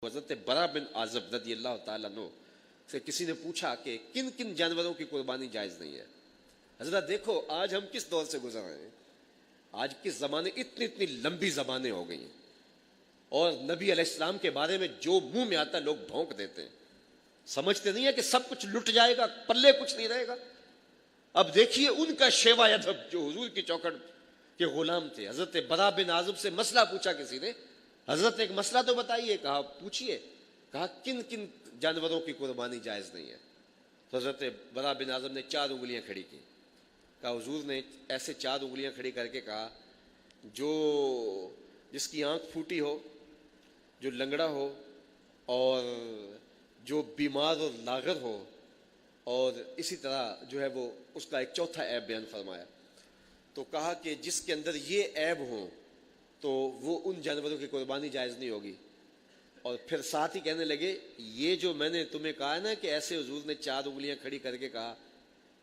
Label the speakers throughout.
Speaker 1: حضرت برا بن عازب رضی اللہ تعالیٰ عنہ سے کسی نے پوچھا کہ کن کن جانوروں کی قربانی جائز نہیں ہے. حضرت دیکھو آج ہم کس دور سے گزر رہے ہیں. آج کس زمانے اتنی لمبی زبانیں ہو گئی ہیں اور نبی علیہ السلام کے بارے میں جو منہ میں آتا ہے لوگ بھونک دیتے ہیں. سمجھتے نہیں ہے کہ سب کچھ لٹ جائے گا, پلے کچھ نہیں رہے گا. اب دیکھیے ان کا شیوا ادب جو حضور کی چوکھٹ کے غلام تھے. حضرت برا بن عازب سے مسئلہ پوچھا کسی نے, حضرت ایک مسئلہ تو بتائیے. کہا پوچھیے. کہا کن کن جانوروں کی قربانی جائز نہیں ہے. تو حضرت برا بن عازب نے 4 انگلیاں کھڑی کی. کہا حضور نے ایسے 4 انگلیاں کھڑی کر کے کہا جس کی آنکھ پھوٹی ہو, جو لنگڑا ہو اور جو بیمار اور لاغر ہو, اور اسی طرح جو ہے وہ اس کا ایک چوتھا عیب بیان فرمایا. تو کہا کہ جس کے اندر یہ عیب ہوں تو وہ ان جانوروں کی قربانی جائز نہیں ہوگی. اور پھر ساتھ ہی کہنے لگے یہ جو میں نے تمہیں کہا نا کہ ایسے حضور نے 4 انگلیاں کھڑی کر کے کہا,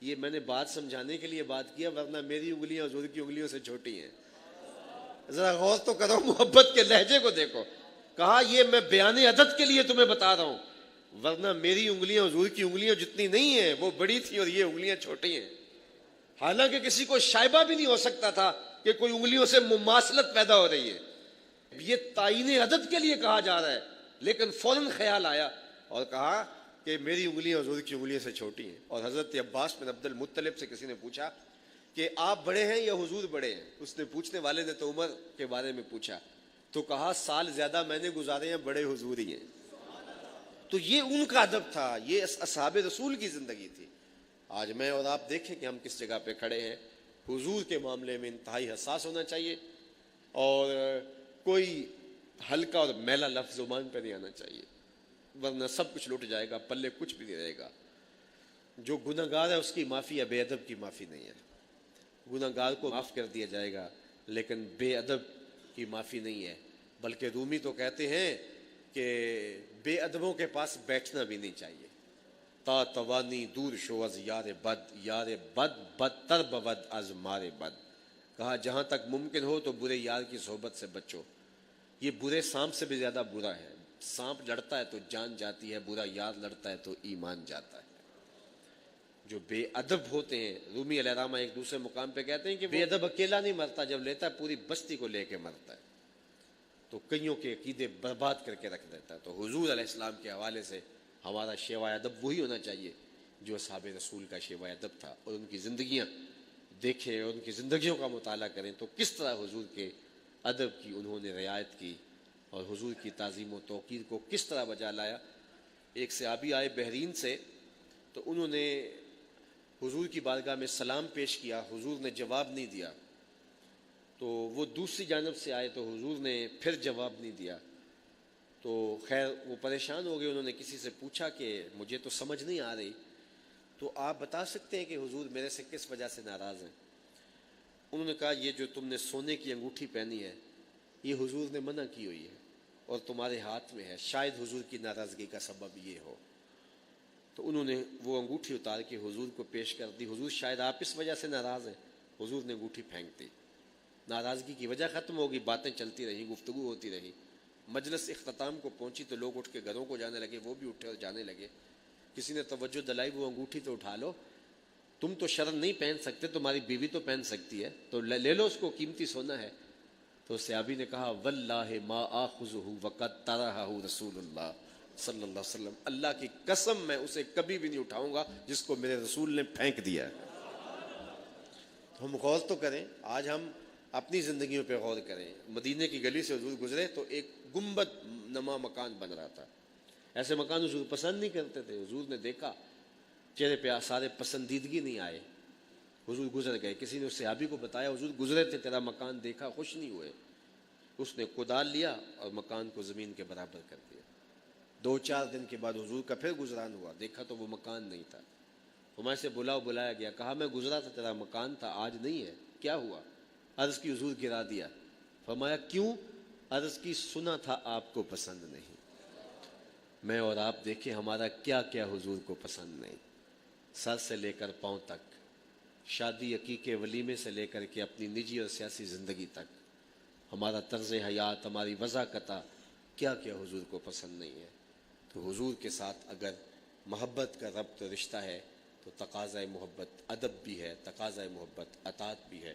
Speaker 1: یہ میں نے بات سمجھانے کے لیے بات کیا, ورنہ میری انگلیاں حضور کی انگلیوں سے چھوٹی ہیں. ذرا غور تو کرو, محبت کے لہجے کو دیکھو. کہا یہ میں بیان عدد کے لیے تمہیں بتا رہا ہوں, ورنہ میری انگلیاں حضور کی انگلیاں جتنی نہیں ہیں, وہ بڑی تھیں اور یہ انگلیاں چھوٹی ہیں. حالانکہ کسی کو شائبہ بھی نہیں ہو سکتا تھا کہ کوئی انگلیوں سے مماثلت پیدا ہو رہی ہے. یہ تعین عدد کے لیے کہا جا رہا ہے, لیکن فوراً خیال آیا اور کہا کہ میری انگلیاں حضور کی انگلیوں سے چھوٹی ہیں. اور حضرت عباس بن عبد المطلب سے کسی نے پوچھا کہ آپ بڑے ہیں یا حضور بڑے ہیں. اس نے پوچھنے والے نے تو عمر کے بارے میں پوچھا, تو کہا سال زیادہ میں نے گزارے ہیں, بڑے حضور ہی ہیں. تو یہ ان کا ادب تھا, یہ اصحاب رسول کی زندگی تھی. آج میں اور آپ دیکھیں کہ ہم کس جگہ پہ کھڑے ہیں. حضور کے معاملے میں انتہائی حساس ہونا چاہیے, اور کوئی ہلکا اور میلا لفظ زبان پہ نہیں آنا چاہیے, ورنہ سب کچھ لٹ جائے گا, پلے کچھ بھی نہیں رہے گا. جو گناہ گار ہے اس کی معافی ہے, بے ادب کی معافی نہیں ہے. گناہ گار کو معاف کر دیا جائے گا, لیکن بے ادب کی معافی نہیں ہے. بلکہ رومی تو کہتے ہیں کہ بے ادبوں کے پاس بیٹھنا بھی نہیں چاہیے. تا توانی دور شو از یار بد بدتر بود از مار بد. کہا جہاں تک ممکن ہو تو برے یار کی صحبت سے بچو. یہ برے سانپ سے بھی زیادہ برا ہے. سانپ لڑتا ہے تو جان جاتی ہے, برا یار لڑتا ہے تو ایمان جاتا ہے. جو بے ادب ہوتے ہیں, رومی علیہ السلام ایک دوسرے مقام پہ کہتے ہیں کہ بے ادب اکیلا نہیں مرتا, جب لیتا ہے پوری بستی کو لے کے مرتا ہے, تو کئیوں کے عقیدے برباد کر کے رکھ دیتا ہے. تو حضور علیہ السلام کے حوالے سے ہمارا شیوا ادب وہی ہونا چاہیے جو اصحاب رسول کا شیوا ادب تھا. اور ان کی زندگیاں دیکھیں اور ان کی زندگیوں کا مطالعہ کریں تو کس طرح حضور کے ادب کی انہوں نے رعایت کی اور حضور کی تعظیم و توقیر کو کس طرح بجا لایا. ایک صحابی آئے بحرین سے, تو انہوں نے حضور کی بارگاہ میں سلام پیش کیا, حضور نے جواب نہیں دیا. تو وہ دوسری جانب سے آئے تو حضور نے پھر جواب نہیں دیا. تو خیر وہ پریشان ہو گئے, انہوں نے کسی سے پوچھا کہ مجھے تو سمجھ نہیں آ رہی, تو آپ بتا سکتے ہیں کہ حضور میرے سے کس وجہ سے ناراض ہیں. انہوں نے کہا یہ جو تم نے سونے کی انگوٹھی پہنی ہے یہ حضور نے منع کی ہوئی ہے اور تمہارے ہاتھ میں ہے, شاید حضور کی ناراضگی کا سبب یہ ہو. تو انہوں نے وہ انگوٹھی اتار کے حضور کو پیش کر دی. حضور شاید آپ اس وجہ سے ناراض ہیں. حضور نے انگوٹھی پھینک دی. ناراضگی کی وجہ ختم ہوگی, باتیں چلتی رہی, گفتگو ہوتی رہی. مجلس اختتام کو پہنچی تو لوگ اٹھ کے گھروں کو جانے لگے, وہ بھی اٹھے اور جانے لگے. کسی نے توجہ دلائی وہ انگوٹھی تو اٹھا لو, تم تو شرم نہیں پہن سکتے, تمہاری بیوی تو پہن سکتی ہے, تو لے لو اس کو, قیمتی سونا ہے. تو صحابی نے کہا واللہ ما آخذہ وقد طرحہ رسول اللہ صلی اللہ علیہ وسلم, اللہ کی قسم میں اسے کبھی بھی نہیں اٹھاؤں گا جس کو میرے رسول نے پھینک دیا ہے. ہم غور تو کریں, آج ہم اپنی زندگیوں پہ غور کریں. مدینے کی گلی سے حضور گزرے تو ایک گنبد نما مکان بن رہا تھا. ایسے مکان حضور پسند نہیں کرتے تھے. حضور نے دیکھا, چہرے پہ آثار پسندیدگی نہیں آئے. حضور گزر گئے. کسی نے اس صحابی کو بتایا حضور گزرے تھے, تیرا مکان دیکھا, خوش نہیں ہوئے. اس نے کدال لیا اور مکان کو زمین کے برابر کر دیا. 2-4 دن کے بعد حضور کا پھر گزران ہوا, دیکھا تو وہ مکان نہیں تھا. ہمارے سے بلایا گیا, کہا میں گزرا تھا, تیرا مکان تھا, آج نہیں ہے, کیا ہوا؟ عرض کی حضور گرا دیا. فرمایا کیوں؟ عرض کی سنا تھا آپ کو پسند نہیں. میں اور آپ دیکھیں ہمارا کیا کیا حضور کو پسند نہیں, سر سے لے کر پاؤں تک, شادی عقیقے ولیمے سے لے کر کے اپنی نجی اور سیاسی زندگی تک, ہمارا طرز حیات, ہماری وضاقتہ کیا کیا حضور کو پسند نہیں ہے. تو حضور کے ساتھ اگر محبت کا ربط رشتہ ہے تو تقاضۂ محبت ادب بھی ہے، تقاضۂ محبت اطاعت بھی ہے.